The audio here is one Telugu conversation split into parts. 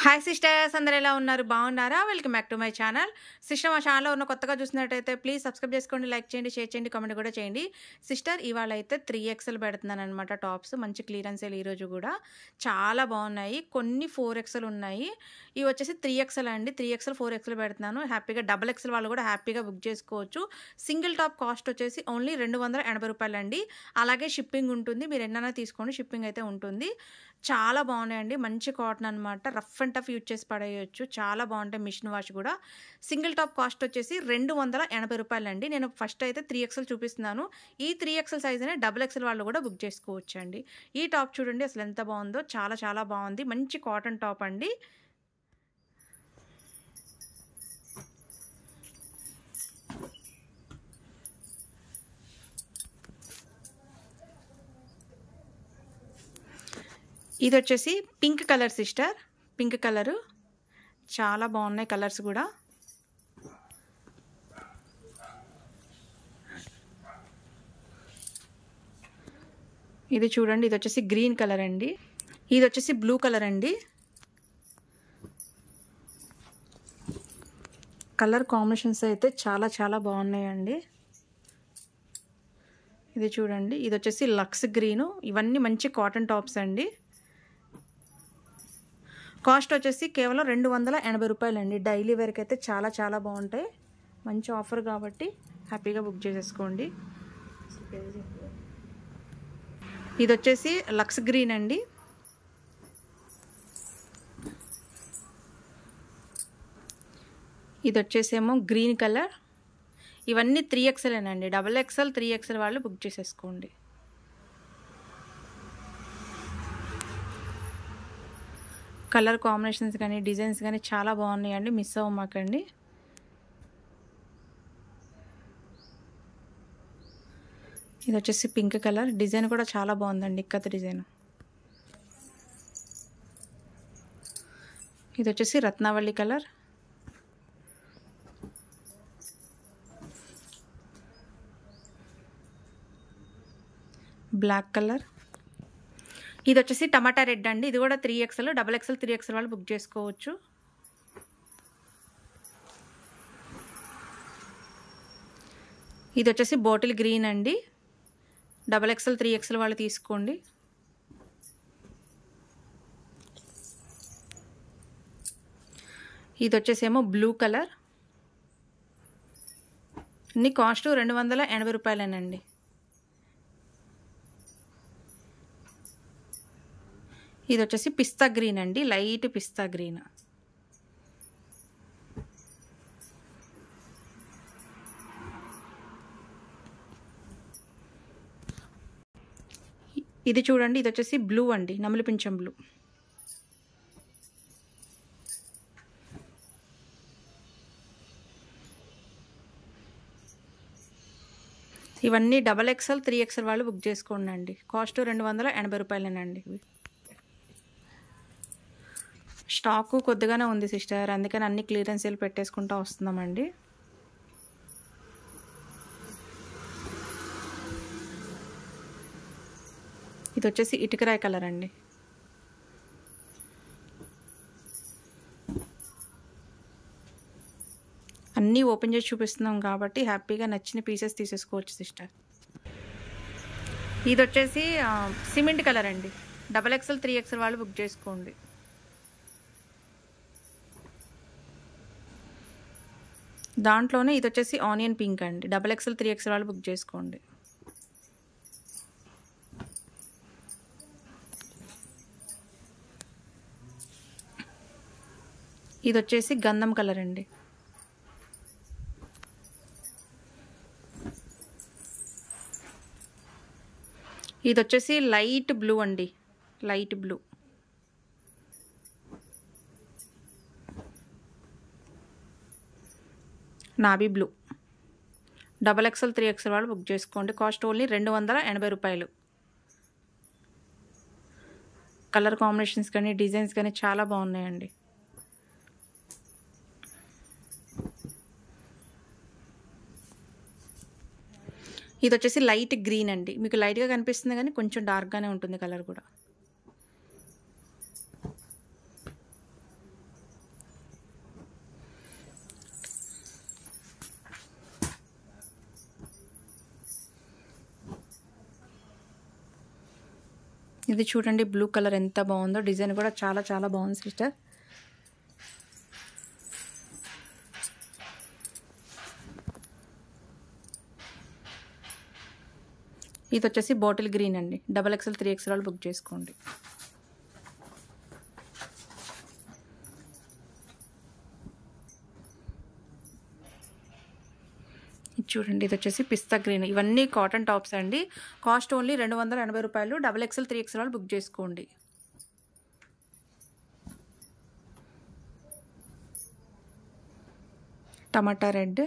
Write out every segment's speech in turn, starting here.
హాయ్ సిస్టర్స్, అందరు ఎలా ఉన్నారు? బాగున్నారా? Welcome back to my channel. Sister, మా ఛానల్లో ఉన్న కొత్తగా చూసినట్టయితే ప్లీజ్ సబ్స్క్రైబ్ చేసుకోండి, లైక్ చేయండి, షేర్ చేయండి, కామెంట్ కూడా చేయండి. సిస్టర్, ఇవాళ అయితే 3XL పెడుతున్నాను అనమాట. టాప్స్ మంచి క్లియరెన్స్ సేల్ ఈరోజు కూడా చాలా బాగున్నాయి. కొన్ని 4XL ఉన్నాయి. ఇవి వచ్చేసి 3XL అండి. 3XL 4XL పెడుతున్నాను. హ్యాపీగా XXL వాళ్ళు కూడా హ్యాపీగా బుక్ చేసుకోవచ్చు. సింగిల్ టాప్ కాస్ట్ వచ్చేసి ఓన్లీ 280 రూపాయలు అండి. అలాగే షిప్పింగ్ ఉంటుంది. మీరు ఎన్నైనా తీసుకోండి, షిప్పింగ్ అయితే ఉంటుంది. చాలా బాగున్నాయండి. మంచి కాటన్ అనమాట. రఫ్ అండ్ టఫ్ యూజ్ చేసి పడేయచ్చు. చాలా బాగుంటాయి. మిషన్ వాష్ కూడా. సింగిల్ టాప్ కాస్ట్ వచ్చేసి 280 రూపాయలు అండి. నేను ఫస్ట్ అయితే 3XL చూపిస్తున్నాను. ఈ 3XL సైజ్ అనే XXL వాళ్ళు కూడా బుక్ చేసుకోవచ్చు అండి. ఈ టాప్ చూడండి అసలు ఎంత బాగుందో. చాలా చాలా బాగుంది. మంచి కాటన్ టాప్ అండి. ఇది వచ్చేసి pink colour sister. Pink colour చాలా బాగున్నాయి కలర్స్ కూడా. ఇది చూడండి, ఇది వచ్చేసి గ్రీన్ కలర్ అండి. ఇది వచ్చేసి బ్లూ కలర్ అండి. కలర్ కాంబినేషన్స్ అయితే చాలా చాలా బాగున్నాయండి. ఇది చూడండి, ఇది వచ్చేసి లక్స్ గ్రీను. ఇవన్నీ మంచి కాటన్ టాప్స్ అండి. కాస్ట్ వచ్చేసి కేవలం 280 రూపాయలు అండి. డైలీ వేర్కి అయితే చాలా చాలా బాగుంటాయి. మంచి ఆఫర్ కాబట్టి హ్యాపీగా బుక్ చేసేసుకోండి. ఇది వచ్చేసి లక్స్ గ్రీన్ అండి. ఇది వచ్చేసేమో గ్రీన్ కలర్. ఇవన్నీ 3XL అండి. XXL 3XL వాళ్ళు బుక్ చేసేసుకోండి. కలర్ కాంబినేషన్స్ కానీ డిజైన్స్ కానీ చాలా బాగున్నాయండి. మిస్ అవ్వమాకండి. ఇది వచ్చేసి పింక్ కలర్. డిజైన్ కూడా చాలా బాగుందండి. ఇక్కత డిజైన్. ఇది వచ్చేసి రత్నావళి కలర్. Black colour. ఇది వచ్చేసి టమాటా రెడ్ అండి. ఇది కూడా 3XL XXL 3XL వాళ్ళు బుక్ చేసుకోవచ్చు. ఇది వచ్చేసి బాటిల్ గ్రీన్ అండి. XXL 3XL వాళ్ళు తీసుకోండి. ఇది వచ్చేసేమో బ్లూ కలర్. అన్ని కాస్ట్ 280 రూపాయలేనండి. ఇది వచ్చేసి పిస్తా గ్రీన్ అండి. లైట్ పిస్తా గ్రీన్. ఇది చూడండి, ఇది వచ్చేసి బ్లూ అండి. నమిలి పింఛం బ్లూ. ఇవన్నీ XXL 3XL వాళ్ళు బుక్ చేసుకోండి అండి. కాస్ట్ 280 రూపాయలేనండి. స్టాకు కొద్దిగానే ఉంది సిస్టర్, అందుకని అన్ని క్లియరెన్స్ సేల్ పెట్టేసుకుంటూ వస్తున్నామండి. ఇది వచ్చేసి ఇటుకరాయి కలర్ అండి. అన్నీ ఓపెన్ చేసి చూపిస్తున్నాం కాబట్టి హ్యాపీగా నచ్చిన పీసెస్ తీసేసుకోవచ్చు సిస్టర్. ఇది వచ్చేసి సిమెంట్ కలర్ అండి. XXL 3XL వాళ్ళు బుక్ చేసుకోండి. దాంట్లోనే ఇది వచ్చేసి ఆనియన్ పింక్ అండి. XXL 3XL వాళ్ళు బుక్ చేసుకోండి. ఇది వచ్చేసి గంధం కలర్ అండి. ఇది వచ్చేసి లైట్ బ్లూ అండి. Light blue. నాబీ blue. XXL 3XL వాళ్ళు బుక్ చేసుకోండి. కాస్ట్ ఓన్లీ 280 రూపాయలు. కలర్ కాంబినేషన్స్ కానీ డిజైన్స్ కానీ చాలా బాగున్నాయండి. ఇది వచ్చేసి లైట్ గ్రీన్ అండి. మీకు లైట్గా కనిపిస్తుంది కానీ కొంచెం డార్క్గానే ఉంటుంది కలర్ కూడా. ఇది చూడండి బ్లూ కలర్ ఎంత బాగుందో, డిజైన్ కూడా చాలా చాలా బాగుంది సిస్టర్. ఇది వచ్చేసి బాటిల్ గ్రీన్ అండి. XXL 3XL వాళ్ళు బుక్ చేసుకోండి. చూడండి ఇది వచ్చేసి పిస్తా గ్రీన్. ఇవన్నీ కాటన్ టాప్స్ అండి. కాస్ట్ ఓన్లీ 280 రూపాయలు. XXL 3XL వాళ్ళు బుక్ చేసుకోండి. టమాటా రెడ్,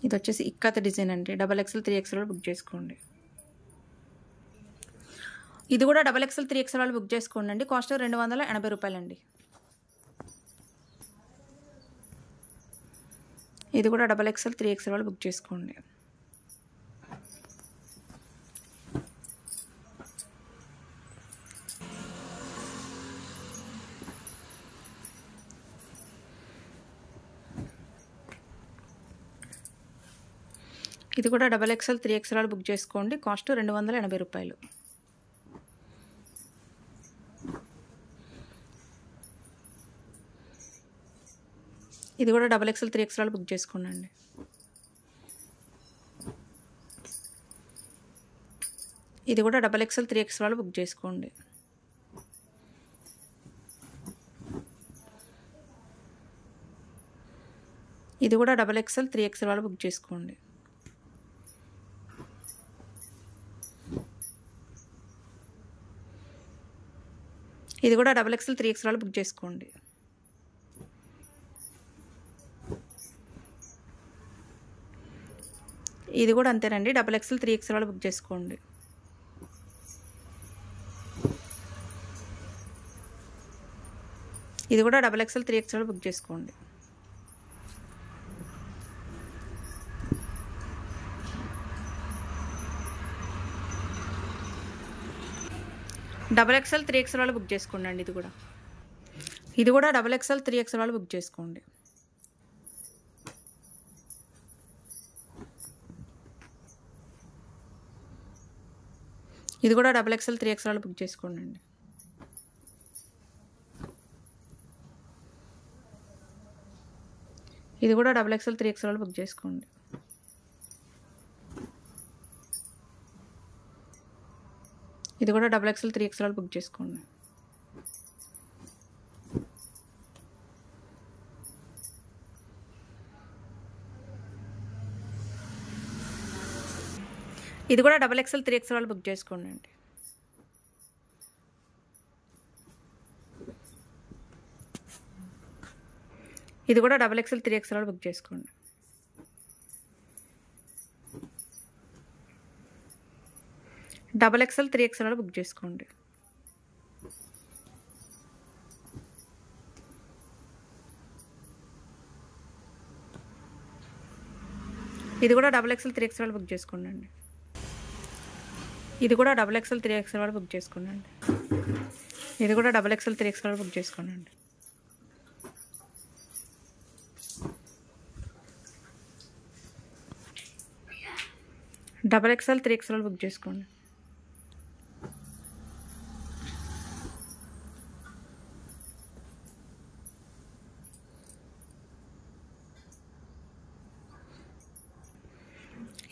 ఇది వచ్చేసి ఇక్కత్ డిజైన్ అండి. XXL 3XL వాళ్ళు బుక్ చేసుకోండి. ఇది కూడా XXL 3XL వాళ్ళు బుక్ చేసుకోండి అండి. కాస్ట్ 280 రూపాయలండి. ఇది కూడా XXL 3XL వాళ్ళు బుక్ చేసుకోండి. ఇది కూడా XXL 3XL వాళ్ళు బుక్ చేసుకోండి. కాస్ట్ 280 రూపాయలు. ఇది కూడా XXL 3XL వాళ్ళు బుక్ చేసుకోండి అండి. ఇది కూడా XXL 3XL వాళ్ళు బుక్ చేసుకోండి. ఇది కూడా XXL 3XL వాళ్ళు బుక్ చేసుకోండి. ఇది కూడా XXL 3XL వాళ్ళు బుక్ చేసుకోండి. ఇది కూడా అంతేనండి. XXL 3XL వాళ్ళు బుక్ చేసుకోండి. ఇది కూడా XXL 3XL వాళ్ళు బుక్ చేసుకోండి. XXL 3XL వాళ్ళు బుక్ చేసుకోండి అండి. ఇది కూడా XXL 3XL వాళ్ళు బుక్ చేసుకోండి. ఇది కూడా XXL 3XL వాళ్ళు బుక్ చేసుకోండి అండి. ఇది కూడా XXL 3XL వాళ్ళు బుక్ చేసుకోండి. ఇది కూడా XXL 3XL వాళ్ళు బుక్ చేసుకోండి. ఇది కూడా XXL 3XL వాళ్ళు బుక్ చేసుకోండి అండి. ఇది కూడా XXL 3XL వాళ్ళు బుక్ చేసుకోండి. XXL 3XL వాళ్ళు బుక్ చేసుకోండి. ఇది కూడా XXL 3XL వాళ్ళు బుక్ చేసుకోండి అండి. ఇది కూడా XXL 3XL వాళ్ళు బుక్ చేసుకోండి అండి. ఇది కూడా XXL 3XL వాళ్ళు బుక్ చేసుకోండి అండి. XXL 3XL వాళ్ళు బుక్ చేసుకోండి.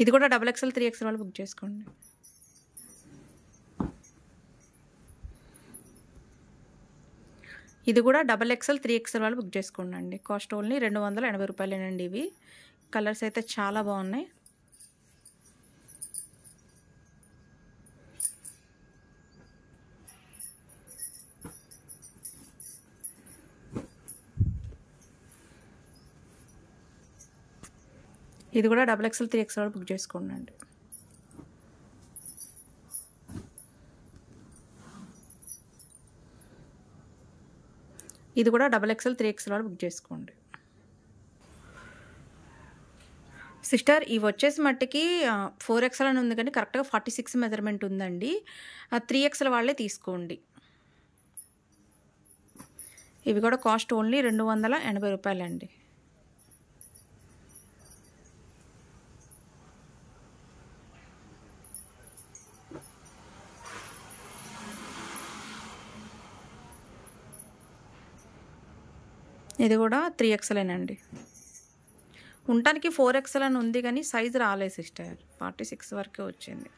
ఇది కూడా XXL 3XL వాళ్ళు బుక్ చేసుకోండి. ఇది కూడా XXL 3XL వాళ్ళు బుక్ చేసుకోండి అండి. Cost only 280 రూపాయలేనండి. ఇవి కలర్స్ అయితే చాలా బాగున్నాయి. ఇది కూడా XXL 3XL వాళ్ళు బుక్ చేసుకోండి అండి. ఇది కూడా XXL 3XL వాళ్ళు బుక్ చేసుకోండి. సిస్టర్ ఇవి వచ్చేసి మట్టికి 4XL అని ఉంది కానీ కరెక్ట్గా 46 మెజర్మెంట్ ఉందండి. 3XL వాళ్ళే తీసుకోండి. ఇవి కూడా కాస్ట్ ఓన్లీ 280 రూపాయలండి. ఇది కూడా 3XL అండి. ఉండటానికి 4XL అని ఉంది కానీ సైజు రాలేదు సిస్టర్, 46 వరకే వచ్చింది.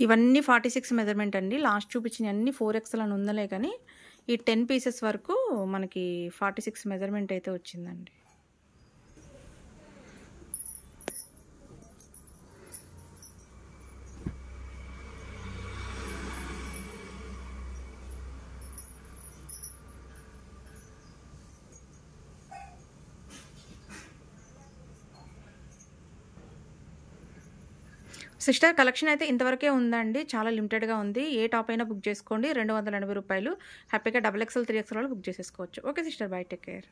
ఇవన్నీ 46 మెజర్మెంట్ అండి. లాస్ట్ చూపించిన అన్ని 4XL అని ఉందలే కానీ ఈ 10 పీసెస్ వరకు మనకి 46 మెజర్మెంట్ అయితే వచ్చిందండి. సిస్టర్ కలెక్షన్ అయితే ఇంతవరకే ఉందండి, చాలా లిమిటెడ్గా ఉంది. ఏ టాప్ అయినా బుక్ చేసుకోండి, 280 రూపాయలు. హ్యాపీగా XXL 3XL బుక్ చేసేసుకోవచ్చు. Okay sister, by, take care.